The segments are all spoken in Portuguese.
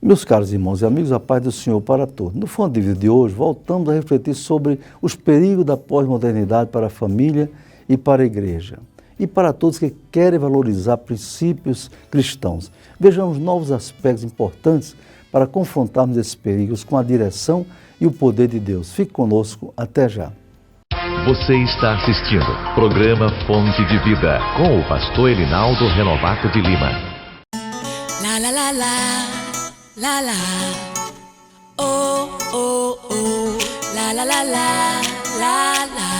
Meus caros irmãos e amigos, a paz do Senhor para todos. No Fundo de Vida de hoje, voltamos a refletir sobre os perigos da pós-modernidade para a família e para a igreja. E para todos que querem valorizar princípios cristãos. Vejamos novos aspectos importantes para confrontarmos esses perigos com a direção e o poder de Deus. Fique conosco, até já. Você está assistindo o programa Fonte de Vida, com o pastor Elinaldo Renovato de Lima. La la la la. La la, oh oh oh, la la la la, la la.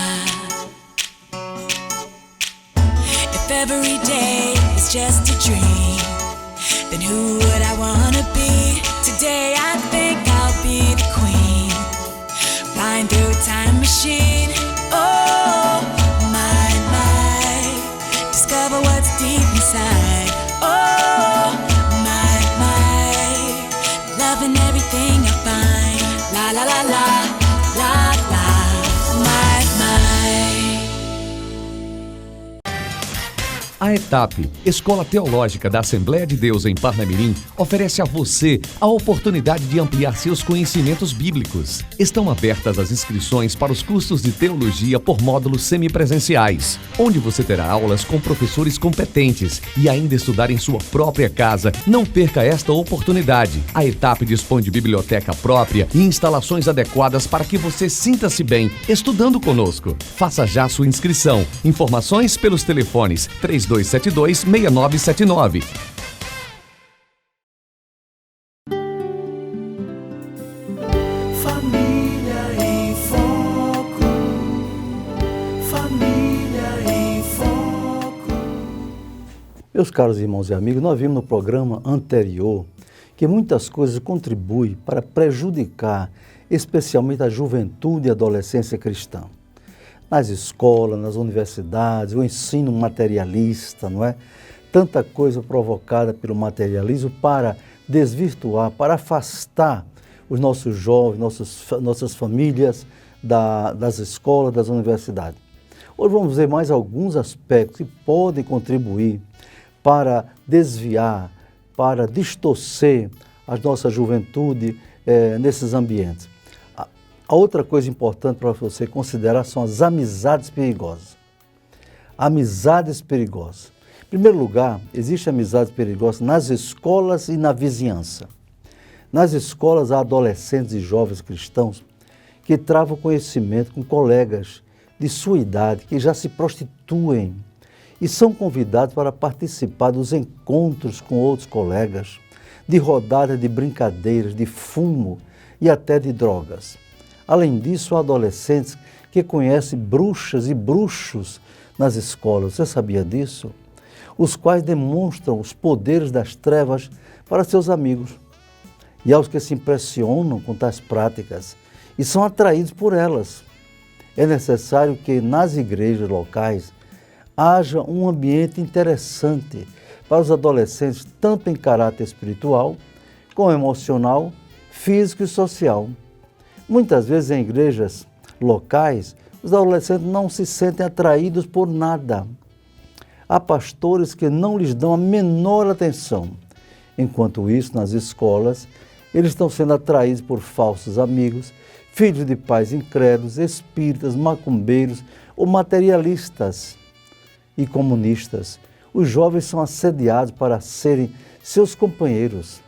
If every day is just a dream, then who would I wanna be? Today I think I'll be the queen, flying through a time machine. Oh my, my, discover what's deep inside. Oh my, my, loving everything I find. La la la la, la la, my, my. A ETAP, Escola Teológica da Assembleia de Deus em Parnamirim, oferece a você a oportunidade de ampliar seus conhecimentos bíblicos. Estão abertas as inscrições para os cursos de teologia por módulos semipresenciais, onde você terá aulas com professores competentes e ainda estudar em sua própria casa. Não perca esta oportunidade. A ETAP dispõe de biblioteca própria e instalações adequadas para que você sinta-se bem estudando conosco. Faça já sua inscrição. Informações pelos telefones 3272-6979. Família em Foco. Família em Foco. Meus caros irmãos e amigos, nós vimos no programa anterior que muitas coisas contribuem para prejudicar especialmente a juventude e a adolescência cristã. Nas escolas, nas universidades, o ensino materialista, não é? Tanta coisa provocada pelo materialismo para desvirtuar, para afastar os nossos jovens, nossas famílias das escolas, das universidades. Hoje vamos ver mais alguns aspectos que podem contribuir para desviar, para distorcer a nossa juventude nesses ambientes. A outra coisa importante para você considerar são as amizades perigosas. Amizades perigosas. Em primeiro lugar, existem amizades perigosas nas escolas e na vizinhança. Nas escolas há adolescentes e jovens cristãos que travam conhecimento com colegas de sua idade que já se prostituem e são convidados para participar dos encontros com outros colegas, de rodadas de brincadeiras, de fumo e até de drogas. Além disso, há adolescentes que conhecem bruxas e bruxos nas escolas. Você sabia disso? Os quais demonstram os poderes das trevas para seus amigos. E há os que se impressionam com tais práticas e são atraídos por elas. É necessário que nas igrejas locais haja um ambiente interessante para os adolescentes, tanto em caráter espiritual, como emocional, físico e social. Muitas vezes em igrejas locais, os adolescentes não se sentem atraídos por nada. Há pastores que não lhes dão a menor atenção. Enquanto isso, nas escolas, eles estão sendo atraídos por falsos amigos, filhos de pais incrédulos, espíritas, macumbeiros ou materialistas e comunistas. Os jovens são assediados para serem seus companheiros.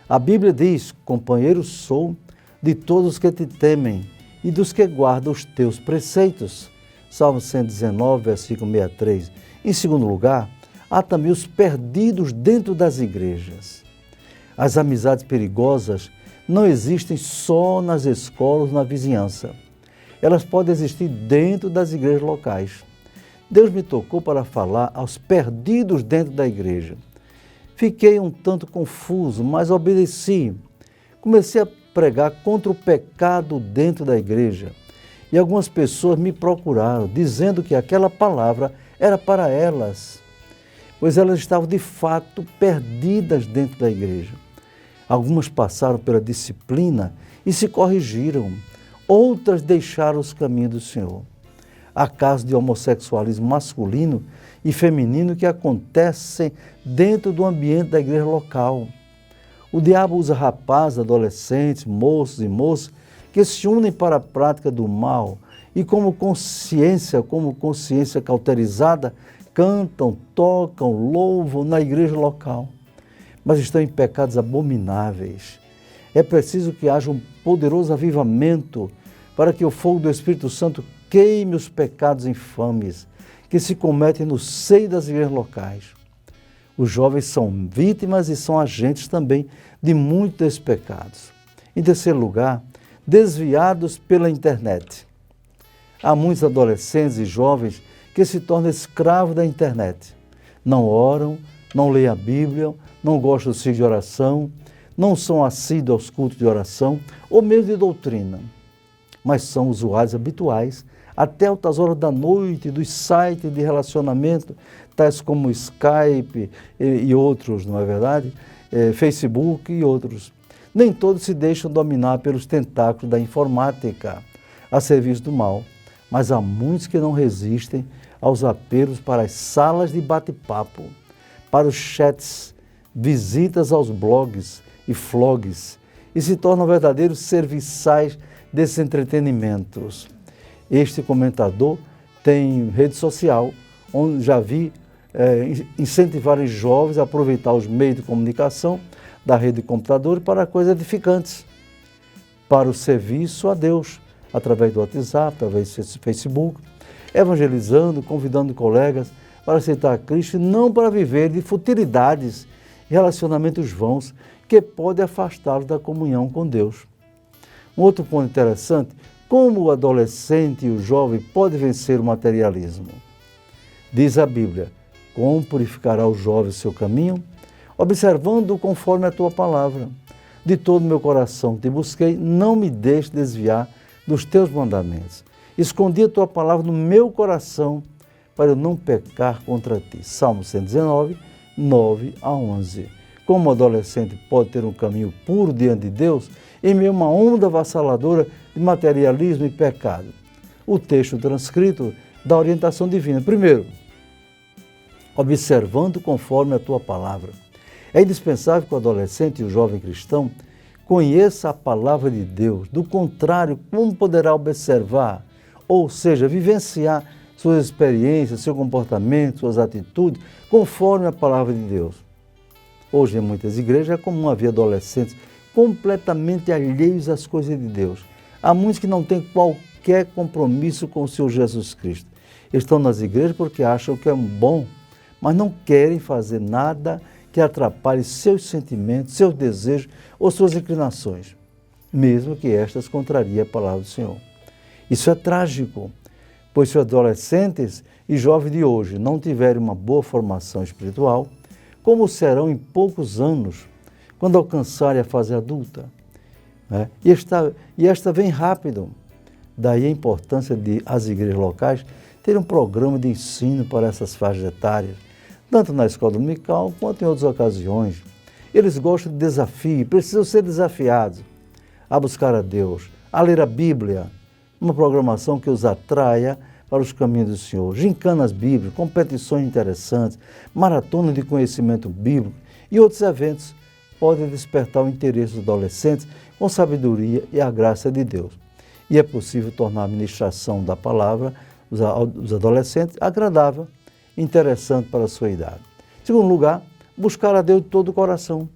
A Bíblia diz: companheiro sou de todos os que te temem e dos que guardam os teus preceitos. Salmo 119, versículo 63. Em segundo lugar, há também os perdidos dentro das igrejas. As amizades perigosas não existem só nas escolas ou na vizinhança. Elas podem existir dentro das igrejas locais. Deus me tocou para falar aos perdidos dentro da igreja. Fiquei um tanto confuso, mas obedeci. Comecei a pregar contra o pecado dentro da igreja. E algumas pessoas me procuraram, dizendo que aquela palavra era para elas, pois elas estavam de fato perdidas dentro da igreja. Algumas passaram pela disciplina e se corrigiram, outras deixaram os caminhos do Senhor. Há casos de homossexualismo masculino e feminino que acontecem dentro do ambiente da igreja local. O diabo usa rapazes, adolescentes, moços e moças que se unem para a prática do mal e como consciência cauterizada, cantam, tocam, louvam na igreja local, mas estão em pecados abomináveis. É preciso que haja um poderoso avivamento para que o fogo do Espírito Santo queime os pecados infames que se cometem no seio das igrejas locais. Os jovens são vítimas e são agentes também de muitos desses pecados. Em terceiro lugar, desviados pela internet. Há muitos adolescentes e jovens que se tornam escravos da internet. Não oram, não leem a Bíblia, não gostam do ciclo de oração, não são assíduos aos cultos de oração ou mesmo de doutrina, mas são usuários habituais até altas horas da noite dos sites de relacionamento, tais como Skype e outros, não é verdade? Facebook e outros. Nem todos se deixam dominar pelos tentáculos da informática a serviço do mal, mas há muitos que não resistem aos apelos para as salas de bate-papo, para os chats, visitas aos blogs e vlogs e se tornam verdadeiros serviçais desses entretenimentos. Este comentador tem rede social, onde já vi incentivarem jovens a aproveitar os meios de comunicação da rede de computadores para coisas edificantes, para o serviço a Deus, através do WhatsApp, através do Facebook, evangelizando, convidando colegas para aceitar Cristo e não para viver de futilidades e relacionamentos vãos que podem afastá-los da comunhão com Deus. Um outro ponto interessante, como o adolescente e o jovem podem vencer o materialismo? Diz a Bíblia, como purificará o jovem seu caminho? Observando-o conforme a tua palavra. De todo o meu coração te busquei, não me deixes desviar dos teus mandamentos. Escondi a tua palavra no meu coração para eu não pecar contra ti. Salmo 119, 9 a 11. Como o adolescente pode ter um caminho puro diante de Deus em meio a uma onda avassaladora de materialismo e pecado? O texto transcrito dá orientação divina. Primeiro, observando conforme a tua palavra. É indispensável que o adolescente e o jovem cristão conheça a palavra de Deus. Do contrário, como poderá observar, ou seja, vivenciar suas experiências, seu comportamento, suas atitudes, conforme a palavra de Deus? Hoje, em muitas igrejas, é comum haver adolescentes completamente alheios às coisas de Deus. Há muitos que não têm qualquer compromisso com o Senhor Jesus Cristo. Estão nas igrejas porque acham que é bom, mas não querem fazer nada que atrapalhe seus sentimentos, seus desejos ou suas inclinações, mesmo que estas contrariem a palavra do Senhor. Isso é trágico, pois se os adolescentes e jovens de hoje não tiverem uma boa formação espiritual, como serão em poucos anos, quando alcançarem a fase adulta? E esta vem rápido. Daí a importância de as igrejas locais terem um programa de ensino para essas faixas etárias, tanto na escola dominical quanto em outras ocasiões. Eles gostam de desafio, precisam ser desafiados a buscar a Deus, a ler a Bíblia, uma programação que os atraia para os caminhos do Senhor. Gincanas bíblicas, competições interessantes, maratona de conhecimento bíblico e outros eventos podem despertar o interesse dos adolescentes com sabedoria e a graça de Deus. E é possível tornar a ministração da palavra dos adolescentes agradável, interessante para a sua idade. Em segundo lugar, buscar a Deus de todo o coração.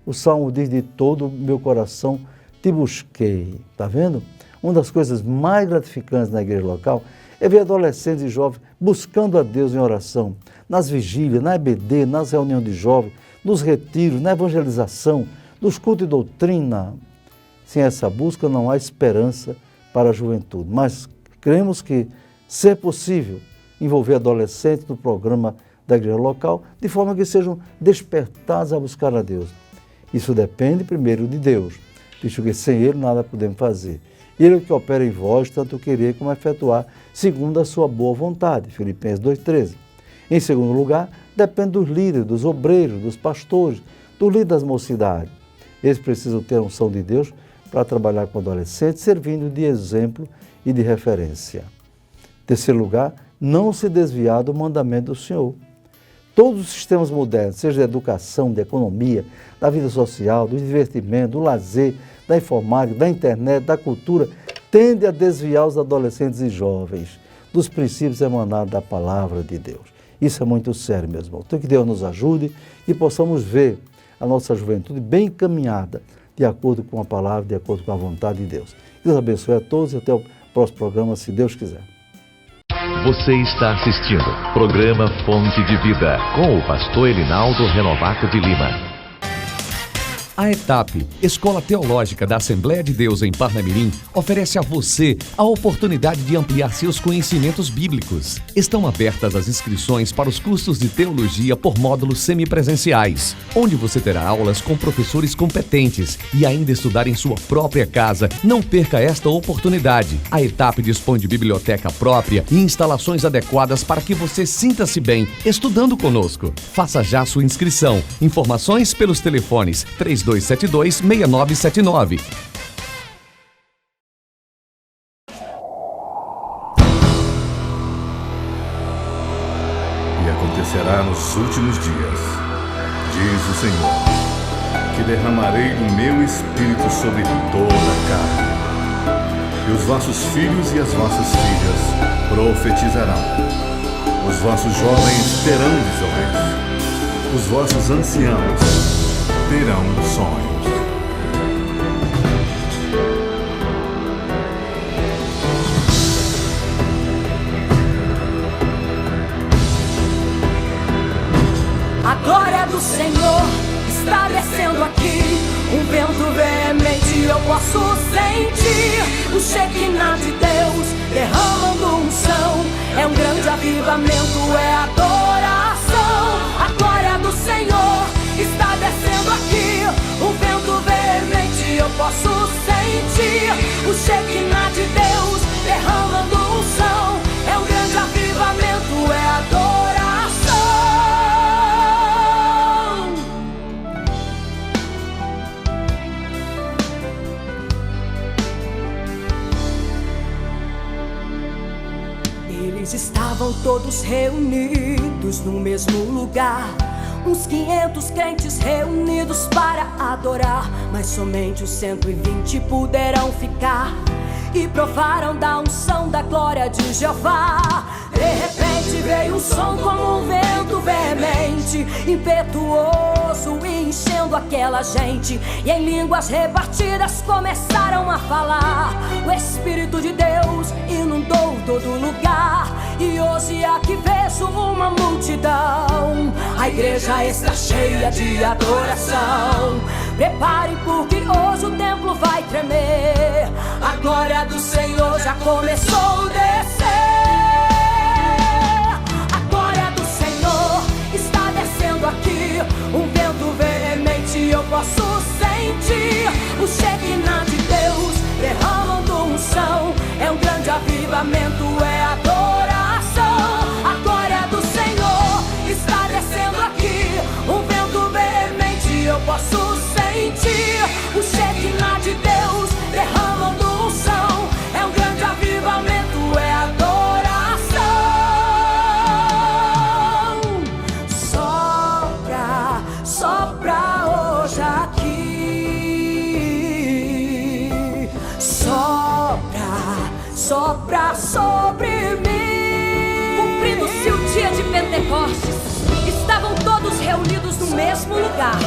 O Salmo diz, de todo o meu coração te busquei. Está vendo? Uma das coisas mais gratificantes na igreja local é ver adolescentes e jovens buscando a Deus em oração, nas vigílias, na EBD, nas reuniões de jovens, nos retiros, na evangelização, nos cultos de doutrina. Sem essa busca não há esperança para a juventude, mas cremos que, se é possível, envolver adolescentes no programa da igreja local, de forma que sejam despertados a buscar a Deus. Isso depende primeiro de Deus, visto que sem Ele nada podemos fazer. Ele é o que opera em vós, tanto querer como efetuar, segundo a sua boa vontade. Filipenses 2,13. Em segundo lugar, depende dos líderes, dos obreiros, dos pastores, dos líderes das mocidades. Eles precisam ter a unção de Deus para trabalhar com adolescentes, servindo de exemplo e de referência. Em terceiro lugar, não se desviar do mandamento do Senhor. todos os sistemas modernos, seja da educação, da economia, da vida social, do divertimento, do lazer, da informática, da internet, da cultura, tende a desviar os adolescentes e jovens dos princípios emanados da palavra de Deus. Isso é muito sério, meus irmãos. Então que Deus nos ajude e possamos ver a nossa juventude bem encaminhada, de acordo com a palavra, de acordo com a vontade de Deus. Deus abençoe a todos e até o próximo programa, se Deus quiser. Você está assistindo programa Fonte de Vida com o pastor Elinaldo Renovato de Lima. A ETAP, Escola Teológica da Assembleia de Deus em Parnamirim, oferece a você a oportunidade de ampliar seus conhecimentos bíblicos. Estão abertas as inscrições para os cursos de teologia por módulos semipresenciais, onde você terá aulas com professores competentes e ainda estudar em sua própria casa. Não perca esta oportunidade. A ETAP dispõe de biblioteca própria e instalações adequadas para que você sinta-se bem estudando conosco. Faça já sua inscrição. Informações pelos telefones 3272-6979. E acontecerá nos últimos dias, diz o Senhor, que derramarei do meu espírito sobre toda a carne. E os vossos filhos e as vossas filhas profetizarão. Os vossos jovens terão visões. Os vossos anciãos terão sonhos. A glória do Senhor está descendo aqui. Um vento veemente eu posso sentir. O Shekinah de Deus derramando unção. É um grande avivamento, é adoração. A glória do Senhor está descendo aqui. Um vento veemente eu posso sentir. O Shekinah de Deus derramando unção. É um grande avivamento, é adoração. Eles estavam todos reunidos no mesmo lugar. Uns 500 crentes reunidos para adorar, mas somente os 120 puderam ficar e provaram da unção da glória de Jeová. De repente veio um som como um vento veemente, impetuoso, enchendo aquela gente, e em línguas repartidas começaram a falar. O Espírito de Deus inundou todo lugar, e hoje aqui vejo uma multidão. A igreja está cheia de adoração. Prepare porque hoje o templo vai tremer. A glória do Senhor já começou a descer. A glória do Senhor está descendo aqui. Um vento veemente eu posso sentir. O Shekinah de Deus derramando unção. É um grande avivamento, é adoração. A glória do Senhor está descendo aqui. Um vento veemente eu posso sentir. O Shekinah de Deus derramando unção. É um grande avivamento, é adoração. Sopra, sopra hoje aqui. Sopra, sopra sobre mim. Cumprindo-se o dia de Pentecostes, estavam todos reunidos no mesmo lugar,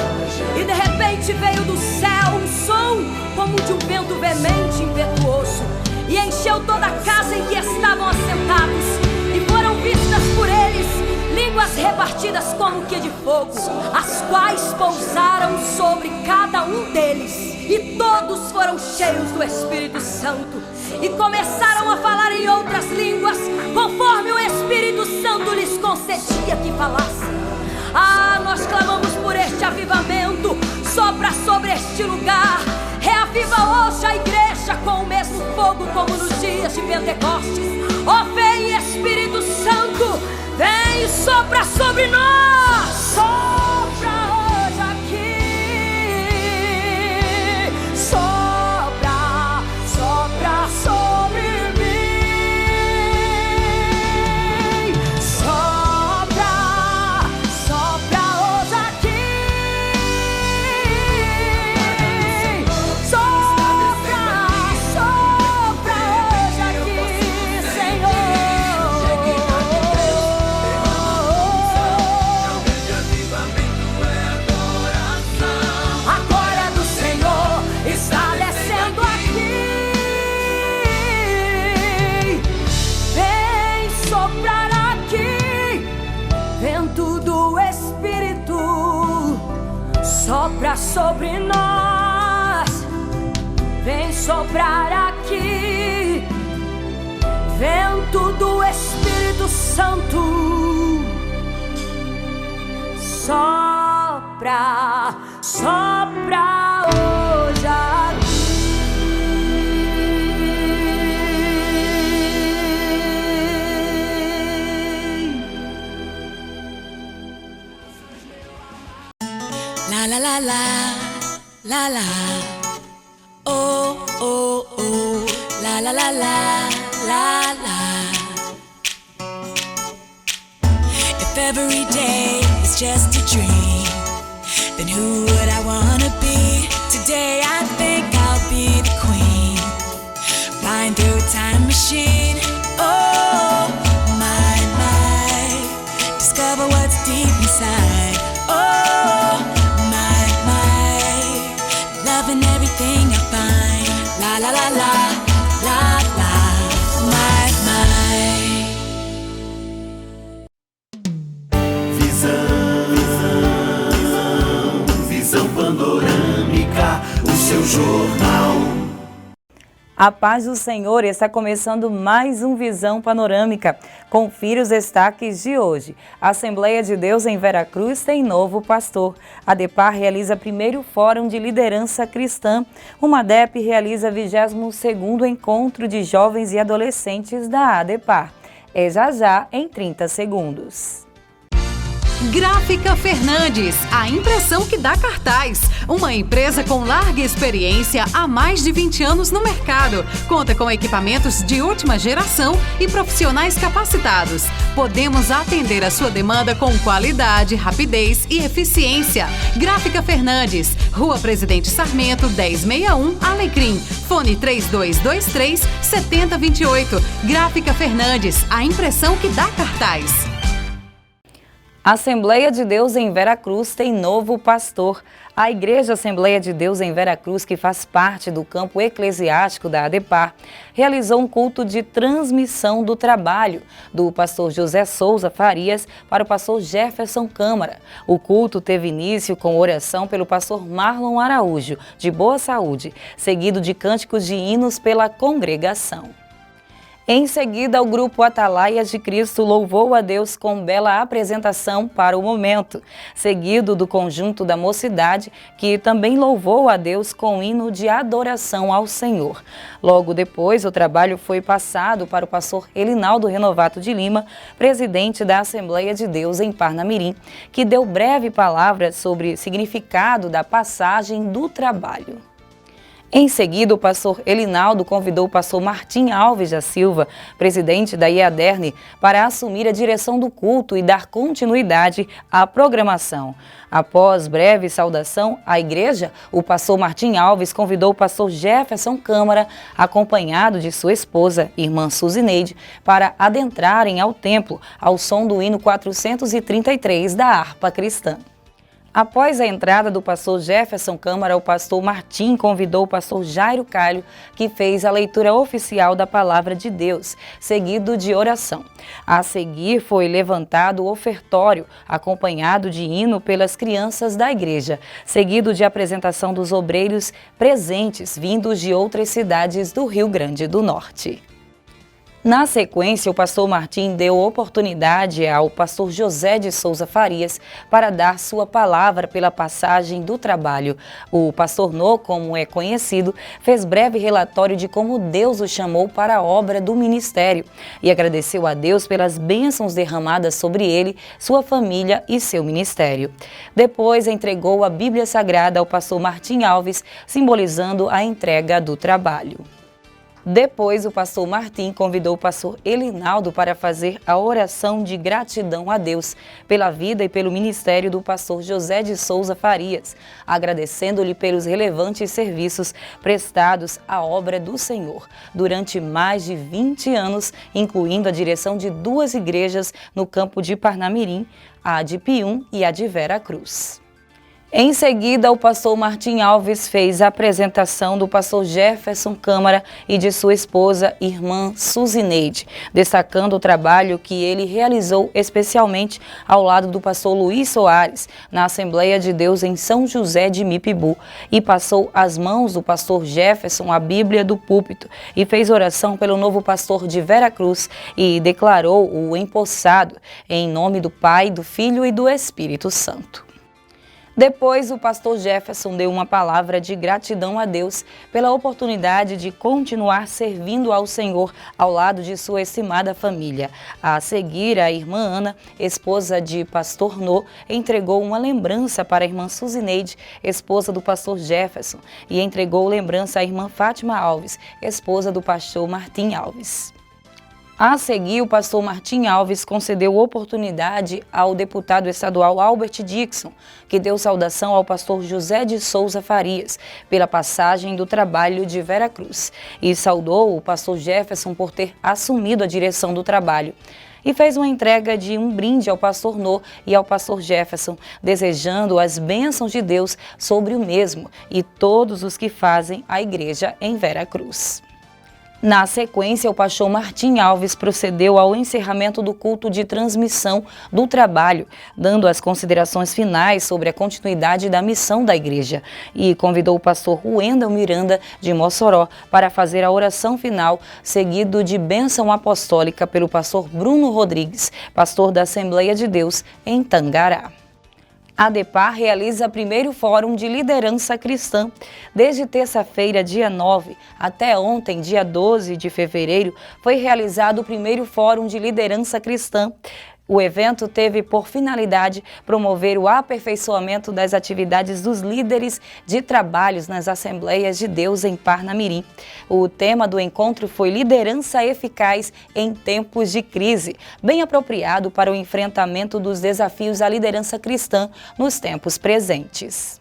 e de repente veio do céu um som como de um vento veemente, impetuoso, e encheu toda a casa em que estavam assentados, e foram vistas por eles línguas repartidas como que de fogo, as quais pousaram sobre cada um deles, e todos foram cheios do Espírito Santo, e começaram a falar em outras línguas, conforme o Espírito Santo lhes concedia que falassem. Ah, nós clamamos por este avivamento. Sopra sobre este lugar. Reaviva hoje a igreja com o mesmo fogo como nos dias de Pentecostes. Ó, vem Espírito Santo, vem e sopra sobre nós. Sopra hoje aqui. Sopra, sopra sobre mim. Sopra, sobre nós, vem soprar aqui, vento do Espírito Santo, sopra, sopra hoje aqui. La la la la, la la, oh oh oh, la la la la, la la. If every day is just a dream, then who would I wanna be? Today I think I'll be the queen, flying through a time machine. Oh my, discover what's deep inside. Oh my, loving everything I find. La la la la, la la, my. Visão panorâmica, o seu jornal. A paz do Senhor, está começando mais um Visão Panorâmica. Confira os destaques de hoje. A Assembleia de Deus em Veracruz tem novo pastor. A ADEPAR realiza primeiro Fórum de Liderança Cristã. Uma ADEP realiza 22º Encontro de Jovens e Adolescentes da ADEPAR. É já em 30 segundos. Gráfica Fernandes, a impressão que dá cartaz. Uma empresa com larga experiência há mais de 20 anos no mercado. Conta com equipamentos de última geração e profissionais capacitados. Podemos atender a sua demanda com qualidade, rapidez e eficiência. Gráfica Fernandes, Rua Presidente Sarmento, 1061, Alecrim. Fone 3223-7028. Gráfica Fernandes, a impressão que dá cartaz. A Assembleia de Deus em Veracruz tem novo pastor. A Igreja Assembleia de Deus em Veracruz, que faz parte do campo eclesiástico da ADEPAR, realizou um culto de transmissão do trabalho do pastor José Souza Farias para o pastor Jefferson Câmara. O culto teve início com oração pelo pastor Marlon Araújo, de boa saúde, seguido de cânticos de hinos pela congregação. Em seguida, o grupo Atalaias de Cristo louvou a Deus com bela apresentação para o momento, seguido do conjunto da mocidade, que também louvou a Deus com hino de adoração ao Senhor. Logo depois, o trabalho foi passado para o pastor Elinaldo Renovato de Lima, presidente da Assembleia de Deus em Parnamirim, que deu breve palavra sobre o significado da passagem do trabalho. Em seguida, o pastor Elinaldo convidou o pastor Martim Alves da Silva, presidente da IADERN, para assumir a direção do culto e dar continuidade à programação. Após breve saudação à igreja, o pastor Martim Alves convidou o pastor Jefferson Câmara, acompanhado de sua esposa, irmã Suzineide, para adentrarem ao templo ao som do hino 433 da harpa cristã. Após a entrada do pastor Jefferson Câmara, o pastor Martim convidou o pastor Jairo Calho, que fez a leitura oficial da Palavra de Deus, seguido de oração. A seguir foi levantado o ofertório, acompanhado de hino pelas crianças da igreja, seguido de apresentação dos obreiros presentes, vindos de outras cidades do Rio Grande do Norte. Na sequência, o pastor Martim deu oportunidade ao pastor José de Souza Farias para dar sua palavra pela passagem do trabalho. O pastor Nó, como é conhecido, fez breve relatório de como Deus o chamou para a obra do ministério e agradeceu a Deus pelas bênçãos derramadas sobre ele, sua família e seu ministério. Depois, entregou a Bíblia Sagrada ao pastor Martim Alves, simbolizando a entrega do trabalho. Depois, o pastor Martim convidou o pastor Elinaldo para fazer a oração de gratidão a Deus pela vida e pelo ministério do pastor José de Souza Farias, agradecendo-lhe pelos relevantes serviços prestados à obra do Senhor durante mais de 20 anos, incluindo a direção de 2 igrejas no campo de Parnamirim, a de Pium e a de Veracruz. Em seguida, o pastor Martim Alves fez a apresentação do pastor Jefferson Câmara e de sua esposa, irmã Suzineide, destacando o trabalho que ele realizou especialmente ao lado do pastor Luiz Soares, na Assembleia de Deus em São José de Mipibu, e passou às mãos do pastor Jefferson a Bíblia do púlpito e fez oração pelo novo pastor de Vera Cruz e declarou o empossado em nome do Pai, do Filho e do Espírito Santo. Depois, o pastor Jefferson deu uma palavra de gratidão a Deus pela oportunidade de continuar servindo ao Senhor ao lado de sua estimada família. A seguir, a irmã Ana, esposa de pastor Nô, entregou uma lembrança para a irmã Suzineide, esposa do pastor Jefferson, e entregou lembrança à irmã Fátima Alves, esposa do pastor Martim Alves. A seguir, o pastor Martim Alves concedeu oportunidade ao deputado estadual Albert Dixon, que deu saudação ao pastor José de Souza Farias pela passagem do trabalho de Vera Cruz e saudou o pastor Jefferson por ter assumido a direção do trabalho. E fez uma entrega de um brinde ao pastor Nô e ao pastor Jefferson, desejando as bênçãos de Deus sobre o mesmo e todos os que fazem a igreja em Vera Cruz. Na sequência, o pastor Martim Alves procedeu ao encerramento do culto de transmissão do trabalho, dando as considerações finais sobre a continuidade da missão da igreja, e convidou o pastor Wendel Miranda de Mossoró para fazer a oração final, seguido de bênção apostólica pelo pastor Bruno Rodrigues, pastor da Assembleia de Deus em Tangará. A ADEPAR realiza o primeiro Fórum de Liderança Cristã. Desde terça-feira, dia 9, até ontem, dia 12 de fevereiro, foi realizado o primeiro Fórum de Liderança Cristã. O evento teve por finalidade promover o aperfeiçoamento das atividades dos líderes de trabalhos nas Assembleias de Deus em Parnamirim. O tema do encontro foi Liderança Eficaz em Tempos de Crise, bem apropriado para o enfrentamento dos desafios à liderança cristã nos tempos presentes.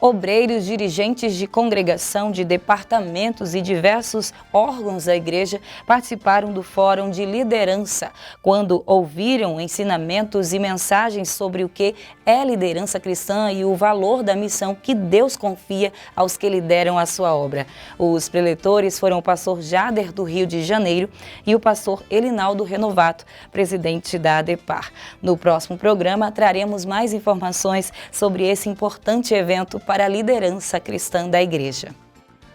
Obreiros, dirigentes de congregação, de departamentos e diversos órgãos da igreja participaram do Fórum de Liderança, quando ouviram ensinamentos e mensagens sobre o que é liderança cristã e o valor da missão que Deus confia aos que lideram a sua obra. Os preletores foram o pastor Jader, do Rio de Janeiro, e o pastor Elinaldo Renovato, presidente da ADEPAR. No próximo programa, traremos mais informações sobre esse importante evento para a liderança cristã da igreja.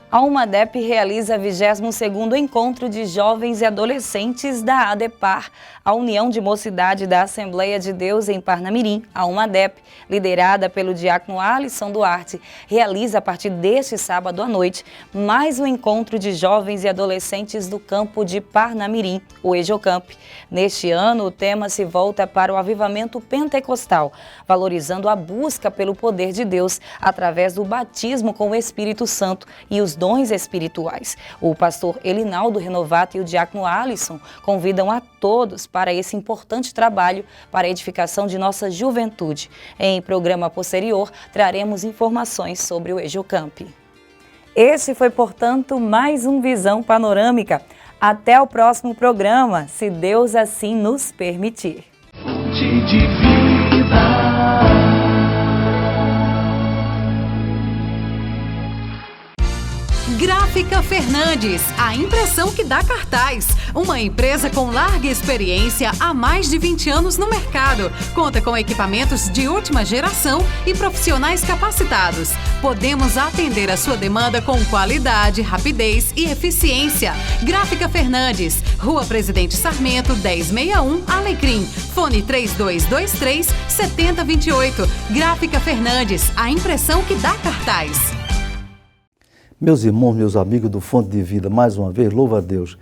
A UMADEP realiza o 22º Encontro de Jovens e Adolescentes da ADEPAR. A União de Mocidade da Assembleia de Deus em Parnamirim, a UMADEP, liderada pelo diácono Alisson Duarte, realiza a partir deste sábado à noite mais um encontro de jovens e adolescentes do campo de Parnamirim, o EJOCamp. Neste ano, o tema se volta para o avivamento pentecostal, valorizando a busca pelo poder de Deus através do batismo com o Espírito Santo e os dons espirituais. O pastor Elinaldo Renovato e o diácono Alisson convidam a todos para esse importante trabalho para a edificação de nossa juventude. Em programa posterior, traremos informações sobre o EJOCamp. Esse foi, portanto, mais um Visão Panorâmica. Até o próximo programa, se Deus assim nos permitir. Fonte de vida. Gráfica Fernandes, a impressão que dá cartaz. Uma empresa com larga experiência há mais de 20 anos no mercado. Conta com equipamentos de última geração e profissionais capacitados. Podemos atender a sua demanda com qualidade, rapidez e eficiência. Gráfica Fernandes, Rua Presidente Sarmento, 1061, Alecrim. Fone 3223-7028. Gráfica Fernandes, a impressão que dá cartaz. Meus irmãos, meus amigos do Fonte de Vida, mais uma vez, louvo a Deus,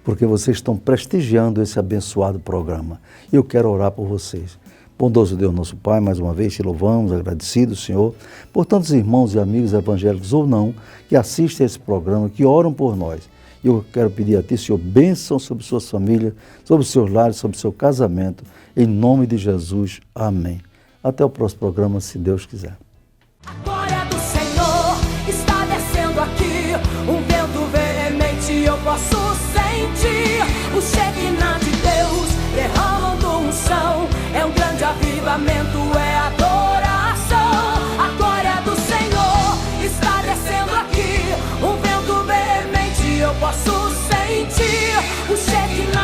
porque vocês estão prestigiando esse abençoado programa. E eu quero orar por vocês. Bondoso Deus, nosso Pai, mais uma vez te louvamos, agradecidos, Senhor, por tantos irmãos e amigos evangélicos ou não, que assistem a esse programa, que oram por nós. E eu quero pedir a Ti, Senhor, bênção sobre suas famílias, sobre os seus lares, sobre o seu casamento, em nome de Jesus. Amém. Até o próximo programa, se Deus quiser. A glória do Senhor está descendo aqui, um vento veemente eu posso sentir, o Shekinah de Deus derramando unção, é um grande avivamento, é adoração. sentir o cheque